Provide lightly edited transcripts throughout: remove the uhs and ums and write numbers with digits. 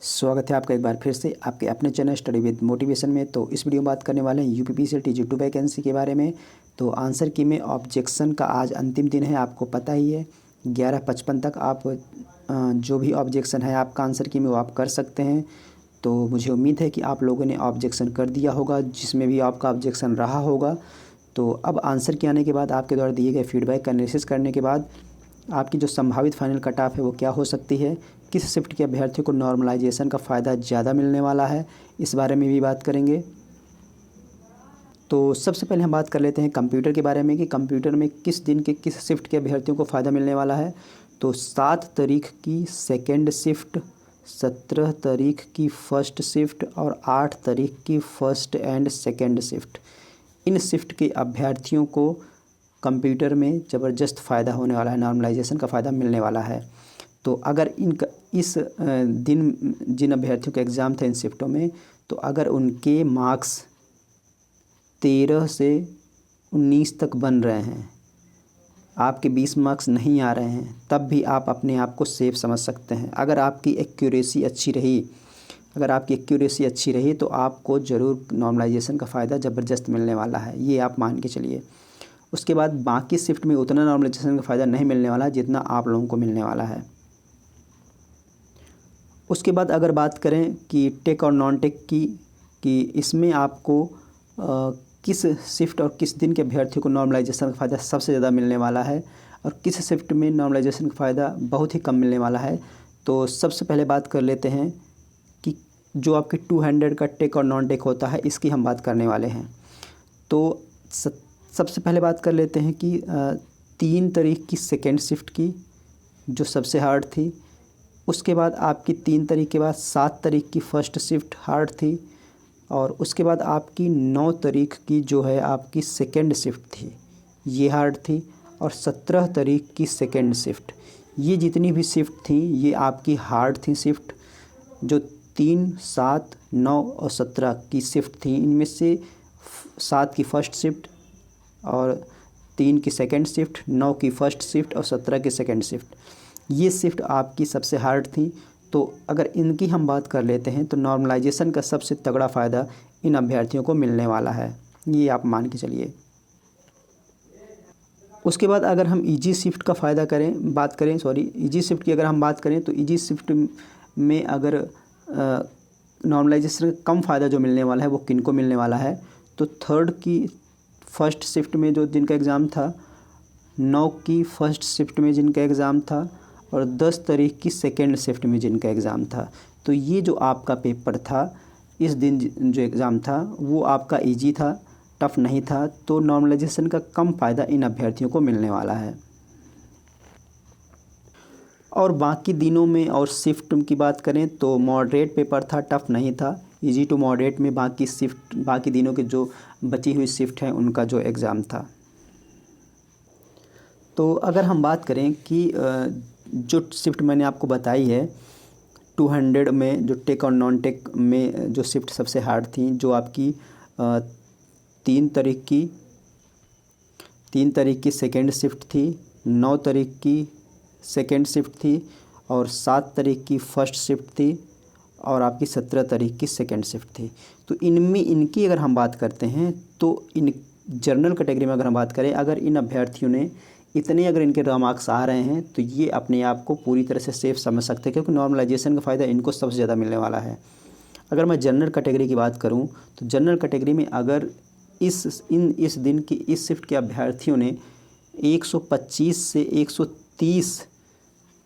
स्वागत है आपका एक बार फिर से आपके अपने चैनल स्टडी विद मोटिवेशन में। तो इस वीडियो में बात करने वाले हैं यूपीपीसीएल टीजी 2 वैकेंसी के बारे में। तो आंसर की में ऑब्जेक्शन का आज अंतिम दिन है, आपको पता ही है। 11:55 तक आप जो भी ऑब्जेक्शन है आपका आंसर की में वो आप कर सकते हैं। तो मुझे उम्मीद है कि आप लोगों ने ऑब्जेक्शन कर दिया होगा, जिसमें भी आपका ऑब्जेक्शन रहा होगा। तो अब आंसर के आने के बाद आपके द्वारा दिए गए फीडबैक का एनालिसिस करने के बाद आपकी जो संभावित फाइनल कट ऑफ है वो क्या हो सकती है, किस शिफ्ट के अभ्यर्थियों को नॉर्मलाइजेशन का फ़ायदा ज़्यादा मिलने वाला है, इस बारे में भी बात करेंगे। तो सबसे पहले हम बात कर लेते हैं कंप्यूटर के बारे में कि कंप्यूटर में किस दिन के किस शिफ्ट के अभ्यर्थियों को फ़ायदा मिलने वाला है। तो 7 तारीख की सेकेंड शिफ्ट, 17 तारीख की फ़र्स्ट शिफ्ट और 8 तारीख की first and second shift, in shift के अभ्यर्थियों को कंप्यूटर में ज़बरदस्त फ़ायदा होने वाला है, नॉर्मलाइजेशन का फ़ायदा मिलने वाला है। तो अगर इस दिन जिन अभ्यर्थियों का एग्ज़ाम था इन शिफ्टों में, तो अगर उनके मार्क्स 13 से 19 तक बन रहे हैं, आपके 20 मार्क्स नहीं आ रहे हैं, तब भी आप अपने आप को सेफ समझ सकते हैं। अगर आपकी एक्यूरेसी अच्छी रही तो आपको ज़रूर नॉर्मलाइजेशन का फ़ायदा ज़बरदस्त मिलने वाला है, ये आप मान के चलिए। उसके बाद बाकी शिफ्ट में उतना नॉर्मलाइजेशन का फ़ायदा नहीं मिलने वाला जितना आप लोगों को मिलने वाला है। उसके बाद अगर बात करें कि टेक और नॉन टेक की, कि इसमें आपको किस शिफ्ट और किस दिन के अभ्यर्थियों को नॉर्मलाइजेशन का फ़ायदा सबसे ज़्यादा मिलने वाला है और किस शिफ्ट में नॉर्मलाइजेशन का फ़ायदा बहुत ही कम मिलने वाला है। तो सबसे पहले बात कर लेते हैं कि जो आपके 200 का टेक और नॉन टेक होता है, इसकी हम बात करने वाले हैं। तो सबसे पहले बात कर लेते हैं कि 3 तारीख की सेकेंड शिफ्ट की, जो सबसे हार्ड थी। उसके बाद आपकी 3 तारीख के बाद 7 तारीख की फ़र्स्ट शिफ्ट हार्ड थी, और उसके बाद आपकी 9 तारीख की जो है आपकी सेकेंड शिफ्ट थी, ये हार्ड थी। और 17 तारीख की सेकेंड शिफ्ट, ये जितनी भी शिफ्ट थी ये आपकी हार्ड थी शिफ्ट। जो 3, 7, 9 और 17 की शिफ्ट थी, इनमें से 7 की फ़र्स्ट शिफ्ट और 3 की सेकेंड शिफ्ट, 9 की फ़र्स्ट शिफ्ट और 17 की सेकेंड शिफ्ट, ये शिफ्ट आपकी सबसे हार्ड थी। तो अगर इनकी हम बात कर लेते हैं तो नॉर्मलाइजेशन का सबसे तगड़ा फ़ायदा इन अभ्यर्थियों को मिलने वाला है, ये आप मान के चलिए। उसके बाद अगर हम ईजी शिफ्ट का फ़ायदा ईजी शिफ्ट की अगर हम बात करें तो ईजी शिफ्ट में अगर नॉर्मलाइजेशन का कम फ़ायदा जो मिलने वाला है वो किन को मिलने वाला है। तो 3rd की फ़र्स्ट शिफ्ट में जो जिनका एग्ज़ाम था, 9 की फ़र्स्ट शिफ्ट में जिनका एग्ज़ाम था और 10 तारीख की सेकेंड शिफ्ट में जिनका एग्ज़ाम था, तो ये जो आपका पेपर था इस दिन जो एग्ज़ाम था वो आपका इजी था, टफ़ नहीं था। तो नॉर्मलाइजेशन का कम फ़ायदा इन अभ्यर्थियों को मिलने वाला है। और बाकी दिनों में और शिफ्ट की बात करें तो मॉडरेट पेपर था, टफ़ नहीं था, इजी टू मॉडरेट में बाकी दिनों के जो बची हुई शिफ्ट हैं उनका जो एग्ज़ाम था। तो अगर हम बात करें कि जो शिफ्ट मैंने आपको बताई है 200 में, जो टेक और नॉन टेक में जो शिफ्ट सबसे हार्ड थी, जो आपकी 3 तारीख की सेकेंड शिफ्ट थी, 9 तारीख की सेकेंड शिफ्ट थी और 7 तारीख की फ़र्स्ट शिफ्ट थी और आपकी 17 तारीख की सेकेंड शिफ्ट थी। तो इनकी अगर हम बात करते हैं तो इन जनरल कैटेगरी में अगर हम बात करें, अगर इन अभ्यर्थियों ने अगर इनके रॉ मार्क्स आ रहे हैं तो ये अपने आप को पूरी तरह से सेफ समझ सकते हैं, क्योंकि नॉर्मलाइजेशन का फ़ायदा इनको सबसे ज़्यादा मिलने वाला है। अगर मैं जनरल कैटेगरी की बात करूं तो जनरल कैटेगरी में अगर इस दिन की इस शिफ्ट के अभ्यर्थियों ने 125 से 130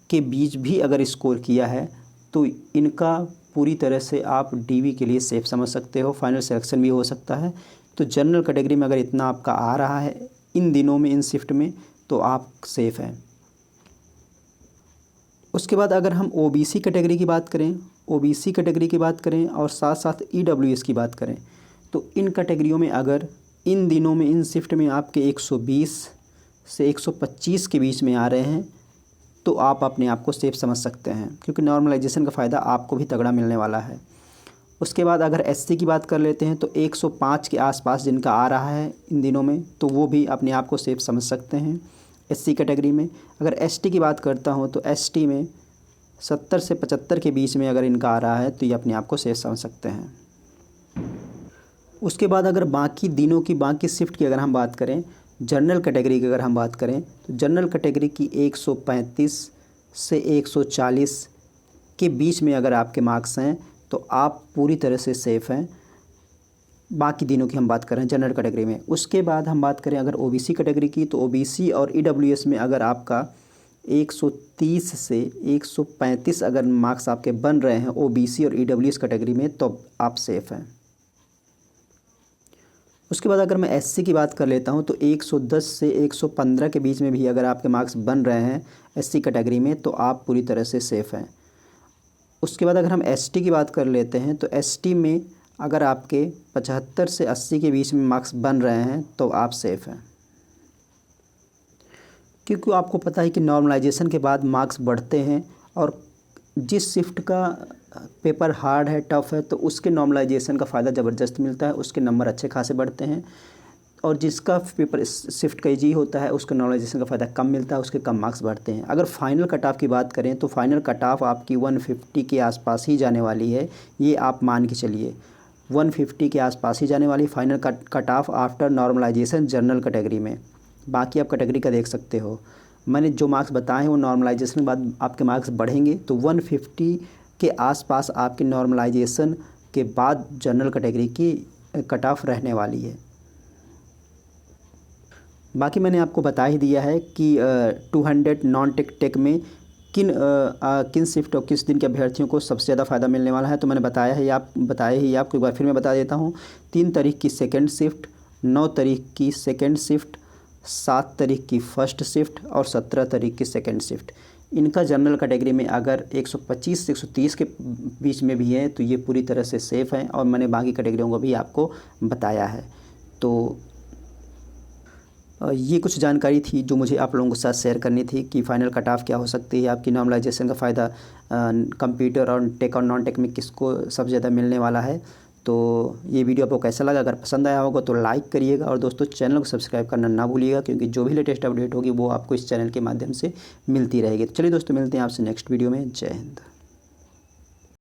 के बीच भी अगर स्कोर किया है तो इनका पूरी तरह से आप डीवी के लिए सेफ समझ सकते हो, फाइनल सिलेक्शन भी हो सकता है। तो जनरल कैटेगरी में अगर इतना आपका आ रहा है इन दिनों में, इन शिफ्ट में, तो आप सेफ़ हैं। उसके बाद अगर हम ओबीसी कैटेगरी की बात करें और साथ साथ ईडब्ल्यूएस की बात करें, तो इन कैटेगरियों में अगर इन दिनों में इन शिफ्ट में आपके 120 से 125 के बीच में आ रहे हैं तो आप अपने आप को सेफ समझ सकते हैं, क्योंकि नॉर्मलाइजेशन का फ़ायदा आपको भी तगड़ा मिलने वाला है। उसके बाद अगर एससी की बात कर लेते हैं तो 105 के आसपास जिनका आ रहा है इन दिनों में, तो वो भी अपने आप को सेफ समझ सकते हैं एससी कैटेगरी में। अगर एसटी की बात करता हूँ तो एसटी में 70 से 75 के बीच में अगर इनका आ रहा है तो ये अपने आप को सेफ समझ सकते हैं। उसके बाद अगर बाकी दिनों की बाकी शिफ्ट की अगर हम बात करें, जनरल कैटेगरी की अगर हम बात करें तो जनरल कैटेगरी की 135 से 140 के बीच में अगर आपके मार्क्स हैं तो आप पूरी तरह से सेफ़ हैं। बाकी दिनों की हम बात करें जनरल कैटेगरी में। उसके बाद हम बात करें अगर ओबीसी कैटेगरी की, तो ओबीसी और ईडब्ल्यूएस में अगर आपका 130 से 135 अगर मार्क्स आपके बन रहे हैं ओबीसी और ईडब्ल्यूएस कैटेगरी में तो आप सेफ़ हैं। उसके बाद अगर मैं एससी की बात कर लेता हूं तो 110 से 115 के बीच में भी अगर आपके मार्क्स बन रहे हैं एससी कैटेगरी में तो आप पूरी तरह से सेफ़ हैं। उसके बाद अगर हम एसटी की बात कर लेते हैं तो एसटी में अगर आपके 75 से 80 के बीच में मार्क्स बन रहे हैं तो आप सेफ़ हैं, क्योंकि आपको पता है कि नॉर्मलाइजेशन के बाद मार्क्स बढ़ते हैं और जिस शिफ्ट का पेपर हार्ड है, टफ़ है, तो उसके नॉर्मलाइजेशन का फ़ायदा ज़बरदस्त मिलता है, उसके नंबर अच्छे खासे बढ़ते हैं। और जिसका पेपर शिफ्ट का ईजी होता है उसका नॉर्मलाइजेशन का फ़ायदा कम मिलता है, उसके कम मार्क्स बढ़ते हैं। अगर फाइनल कट ऑफ की बात करें तो फाइनल कट ऑफ आपकी 150 के आसपास ही जाने वाली है, ये आप मान के चलिए 150 के आसपास ही जाने वाली final cut off after normalisation general category में। बाकी आप कैटेगरी का देख सकते हो, मैंने जो मार्क्स बताए हैं वो नॉर्मलाइजेशन के बाद आपके मार्क्स बढ़ेंगे तो 150 के आसपास आपके नॉर्मलाइजेशन के बाद जनरल कैटेगरी की कट ऑफ रहने वाली है। बाकी मैंने आपको बता ही दिया है कि 200 नॉन टेक में किन शिफ्ट और किस दिन के अभ्यर्थियों को सबसे ज़्यादा फ़ायदा मिलने वाला है, तो मैंने बताया ही आपको एक बार फिर मैं बता देता हूँ। 3 तारीख की सेकेंड शिफ्ट, 9 तारीख की सेकेंड शिफ्ट, 7 तारीख की फर्स्ट शिफ्ट और 17 तारीख की सेकेंड शिफ्ट। इनका जनरल कैटेगरी में अगर 125 से 130 के बीच में भी है तो ये पूरी तरह से सेफ़ हैं और मैंने बाकी कैटेगरियों को भी आपको बताया है। तो ये कुछ जानकारी थी जो मुझे आप लोगों के साथ शेयर करनी थी कि फ़ाइनल कट ऑफ क्या हो सकती है, आपकी नॉर्मलाइजेशन का फ़ायदा कंप्यूटर और टेक और नॉन टेक में किसको सबसे ज़्यादा मिलने वाला है। तो ये वीडियो आपको कैसा लगा, अगर पसंद आया होगा तो लाइक करिएगा और दोस्तों चैनल को सब्सक्राइब करना ना भूलिएगा, क्योंकि जो भी लेटेस्ट अपडेट होगी वो आपको इस चैनल के माध्यम से मिलती रहेगी। तो चलिए दोस्तों, मिलते हैं आपसे नेक्स्ट वीडियो में। जय हिंद।